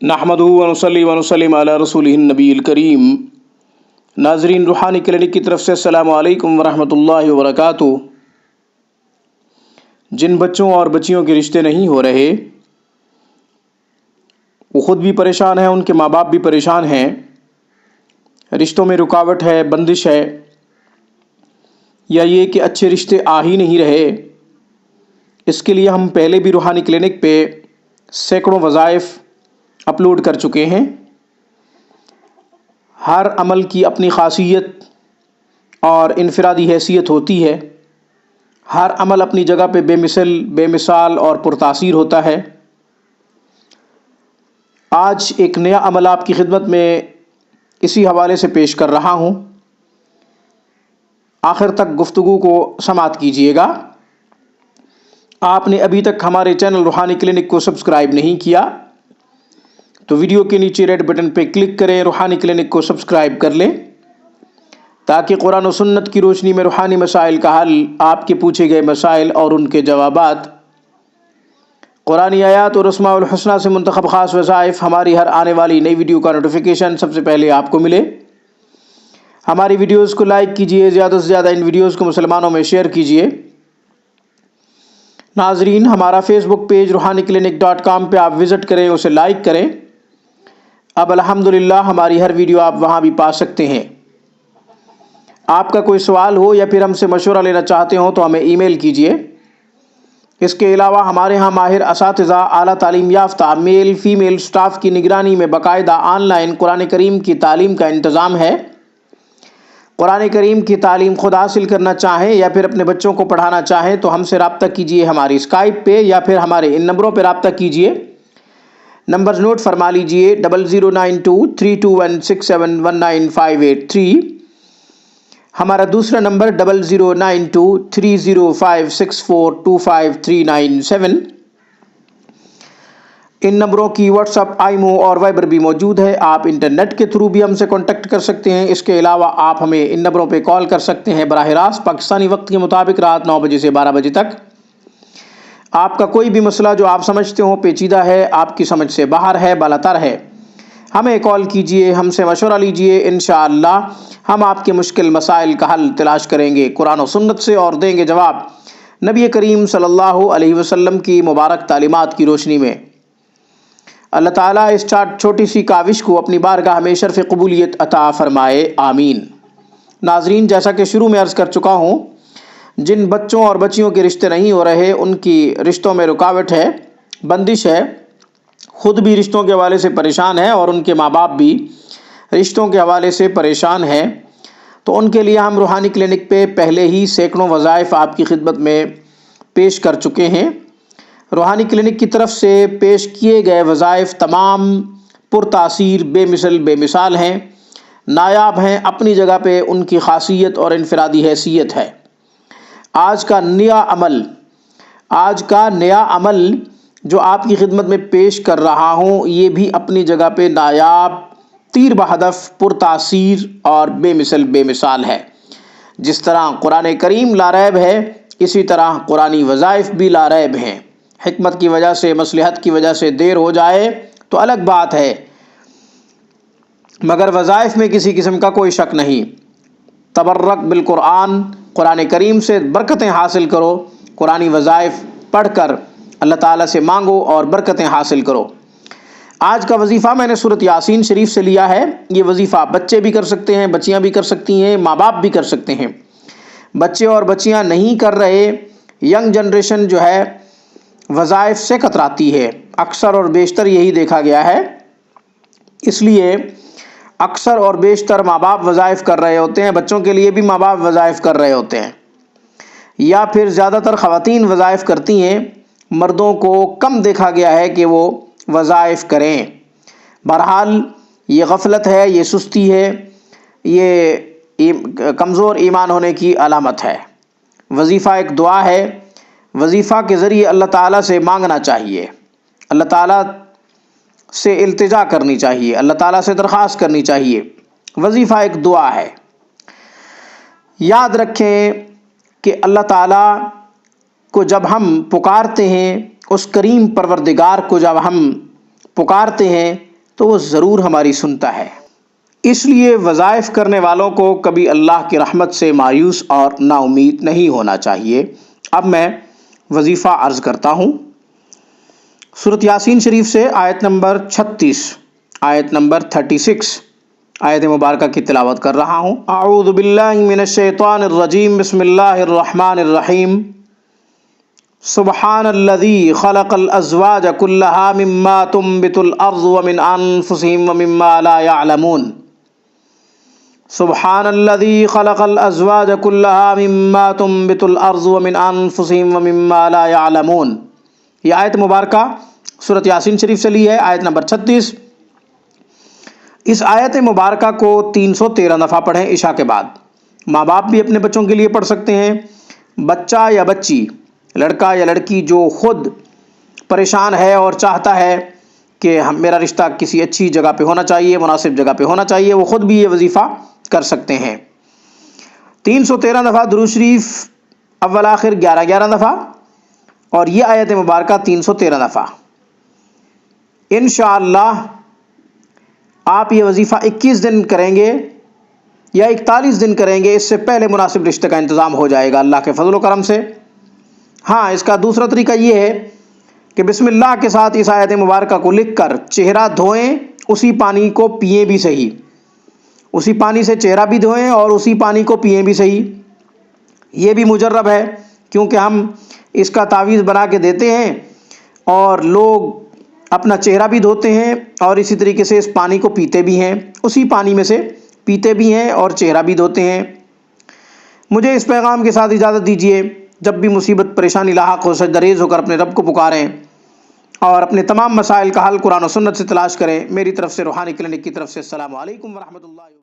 نحمدہ ونصلی ونسلم علی رسولہ النبی الکریم۔ ناظرین، روحانی کلینک کی طرف سے السلام علیکم ورحمۃ اللہ وبرکاتہ۔ جن بچوں اور بچیوں کے رشتے نہیں ہو رہے وہ خود بھی پریشان ہیں، ان کے ماں باپ بھی پریشان ہیں، رشتوں میں رکاوٹ ہے، بندش ہے، یا یہ کہ اچھے رشتے آ ہی نہیں رہے، اس کے لیے ہم پہلے بھی روحانی کلینک پہ سینکڑوں وظائف اپلوڈ کر چکے ہیں۔ ہر عمل کی اپنی خاصیت اور انفرادی حیثیت ہوتی ہے، ہر عمل اپنی جگہ پہ بے مثال اور پرتاثیر ہوتا ہے۔ آج ایک نیا عمل آپ کی خدمت میں اسی حوالے سے پیش کر رہا ہوں، آخر تک گفتگو کو سماعت کیجیے گا۔ آپ نے ابھی تک ہمارے چینل روحانی کلینک کو سبسکرائب نہیں کیا تو ویڈیو کے نیچے ریڈ بٹن پہ کلک کریں، روحانی کلینک کو سبسکرائب کر لیں تاکہ قرآن و سنت کی روشنی میں روحانی مسائل کا حل، آپ کے پوچھے گئے مسائل اور ان کے جوابات، قرآنی آیات اور اسماء الحسنہ سے منتخب خاص وظائف، ہماری ہر آنے والی نئی ویڈیو کا نوٹیفیکیشن سب سے پہلے آپ کو ملے۔ ہماری ویڈیوز کو لائک کیجیے، زیادہ سے زیادہ ان ویڈیوز کو مسلمانوں میں شیئر کیجیے۔ ناظرین، ہمارا فیس بک پیج روحانیکلینک.com پہ آپ وزٹ کریں، اسے لائک کریں۔ اب الحمدللہ ہماری ہر ویڈیو آپ وہاں بھی پا سکتے ہیں۔ آپ کا کوئی سوال ہو یا پھر ہم سے مشورہ لینا چاہتے ہوں تو ہمیں ای میل کیجیے۔ اس کے علاوہ ہمارے ہاں ماہر اساتذہ، اعلیٰ تعلیم یافتہ میل فیمیل سٹاف کی نگرانی میں باقاعدہ آن لائن قرآن کریم کی تعلیم کا انتظام ہے۔ قرآن کریم کی تعلیم خود حاصل کرنا چاہیں یا پھر اپنے بچوں کو پڑھانا چاہیں تو ہم سے رابطہ کیجیے، ہماری اسکائپ پہ یا پھر ہمارے ان نمبروں پہ رابطہ کیجیے۔ نمبرز نوٹ فرما لیجیے: 00923216719583۔ ہمارا دوسرا نمبر 00923056425397۔ ان نمبروں کی واٹس ایپ، آئیمو اور وائبر بھی موجود ہے، آپ انٹرنیٹ کے تھرو بھی ہم سے کانٹیکٹ کر سکتے ہیں۔ اس کے علاوہ آپ ہمیں ان نمبروں پہ کال کر سکتے ہیں براہ راست پاکستانی وقت کے مطابق رات 9 بجے سے 12 بجے تک۔ آپ کا کوئی بھی مسئلہ جو آپ سمجھتے ہو پیچیدہ ہے، آپ کی سمجھ سے باہر ہے، بالاتر ہے، ہمیں کال کیجئے، ہم سے مشورہ لیجئے، انشاءاللہ ہم آپ کے مشکل مسائل کا حل تلاش کریں گے قرآن و سنت سے اور دیں گے جواب نبی کریم صلی اللہ علیہ وسلم کی مبارک تعلیمات کی روشنی میں۔ اللہ تعالیٰ اس چھوٹی سی کاوش کو اپنی بارگاہ میں شرف قبولیت عطا فرمائے، آمین۔ ناظرین، جیسا کہ شروع میں عرض کر چکا ہوں، جن بچوں اور بچیوں کے رشتے نہیں ہو رہے، ان کی رشتوں میں رکاوٹ ہے، بندش ہے، خود بھی رشتوں کے حوالے سے پریشان ہے اور ان کے ماں باپ بھی رشتوں کے حوالے سے پریشان ہیں، تو ان کے لیے ہم روحانی کلینک پہ پہلے ہی سینکڑوں وظائف آپ کی خدمت میں پیش کر چکے ہیں۔ روحانی کلینک کی طرف سے پیش کیے گئے وظائف تمام پرتاثیر، بے مثال ہیں، نایاب ہیں، اپنی جگہ پہ ان کی خاصیت اور انفرادی حیثیت ہے۔ آج کا نیا عمل جو آپ کی خدمت میں پیش کر رہا ہوں، یہ بھی اپنی جگہ پہ نایاب، تیر بہدف، پرتاثیر اور بے مثال ہے۔ جس طرح قرآن کریم لاریب ہے، اسی طرح قرآنی وظائف بھی لاریب ہیں۔ حکمت کی وجہ سے، مصلحت کی وجہ سے دیر ہو جائے تو الگ بات ہے، مگر وظائف میں کسی قسم کا کوئی شک نہیں۔ تبرک بالقرآن، قرآن کریم سے برکتیں حاصل کرو، قرآنی وظائف پڑھ کر اللہ تعالیٰ سے مانگو اور برکتیں حاصل کرو۔ آج کا وظیفہ میں نے سورۃ یاسین شریف سے لیا ہے۔ یہ وظیفہ بچے بھی کر سکتے ہیں، بچیاں بھی کر سکتی ہیں، ماں باپ بھی کر سکتے ہیں۔ بچے اور بچیاں نہیں کر رہے، ینگ جنریشن جو ہے وظائف سے کتراتی ہے، اکثر اور بیشتر یہی دیکھا گیا ہے۔ اس لیے اکثر اور بیشتر ماں باپ وظائف کر رہے ہوتے ہیں، بچوں کے لیے بھی ماں باپ وظائف کر رہے ہوتے ہیں، یا پھر زیادہ تر خواتین وظائف کرتی ہیں، مردوں کو کم دیکھا گیا ہے کہ وہ وظائف کریں۔ بہرحال یہ غفلت ہے، یہ سستی ہے، یہ کمزور ایمان ہونے کی علامت ہے۔ وظیفہ ایک دعا ہے، وظیفہ کے ذریعے اللہ تعالیٰ سے مانگنا چاہیے، اللہ تعالیٰ سے التجا کرنی چاہیے، اللہ تعالیٰ سے درخواست کرنی چاہیے۔ وظیفہ ایک دعا ہے۔ یاد رکھیں کہ اللہ تعالیٰ کو جب ہم پکارتے ہیں، اس کریم پروردگار کو جب ہم پکارتے ہیں تو وہ ضرور ہماری سنتا ہے۔ اس لیے وظائف کرنے والوں کو کبھی اللہ کی رحمت سے مایوس اور نا امید نہیں ہونا چاہیے۔ اب میں وظیفہ عرض کرتا ہوں۔ سورۃ یاسین شریف سے آیت نمبر 36، آیت نمبر 36 آیت مبارکہ کی تلاوت کر رہا ہوں۔ اعوذ باللہ من الشیطان الرجیم، بسم اللہ الرحمن الرحیم۔ سبحان الذی خلق الازواج کلہا مما تنبت الارض ومن انفسہم ومما لا یعلمون۔ سبحان الذی خلق الازواج کلہا مما تنبت الارض ومن انفسہم ومما لا یعلمون۔ یہ آیت مبارکہ سورۃ یاسین شریف سے لی ہے، آیت نمبر 36۔ اس آیت مبارکہ کو 313 دفعہ پڑھیں عشاء کے بعد۔ ماں باپ بھی اپنے بچوں کے لیے پڑھ سکتے ہیں۔ بچہ یا بچی، لڑکا یا لڑکی جو خود پریشان ہے اور چاہتا ہے کہ میرا رشتہ کسی اچھی جگہ پہ ہونا چاہیے، مناسب جگہ پہ ہونا چاہیے، وہ خود بھی یہ وظیفہ کر سکتے ہیں۔ 313 دفعہ درود شریف اول آخر 11 دفعہ، اور یہ آیت مبارکہ 313 دفعہ۔ انشاءاللہ آپ یہ وظیفہ 21 دن کریں گے یا 41 دن کریں گے، اس سے پہلے مناسب رشتے کا انتظام ہو جائے گا اللہ کے فضل و کرم سے۔ ہاں، اس کا دوسرا طریقہ یہ ہے کہ بسم اللہ کے ساتھ اس آیت مبارکہ کو لکھ کر چہرہ دھوئیں، اسی پانی کو پئیں بھی صحیح، اسی پانی سے چہرہ بھی دھوئیں اور اسی پانی کو پئیں بھی صحیح۔ یہ بھی مجرب ہے کیونکہ ہم اس کا تعویذ بنا کے دیتے ہیں اور لوگ اپنا چہرہ بھی دھوتے ہیں اور اسی طریقے سے اس پانی کو پیتے بھی ہیں، اسی پانی میں سے پیتے بھی ہیں اور چہرہ بھی دھوتے ہیں۔ مجھے اس پیغام کے ساتھ اجازت دیجیے۔ جب بھی مصیبت پریشانی لاحق ہو، سجدہ ریز ہو کر اپنے رب کو پکاریں اور اپنے تمام مسائل کا حل قرآن و سنت سے تلاش کریں۔ میری طرف سے روحانی کلینک کی طرف سے السلام علیکم ورحمۃ اللہ۔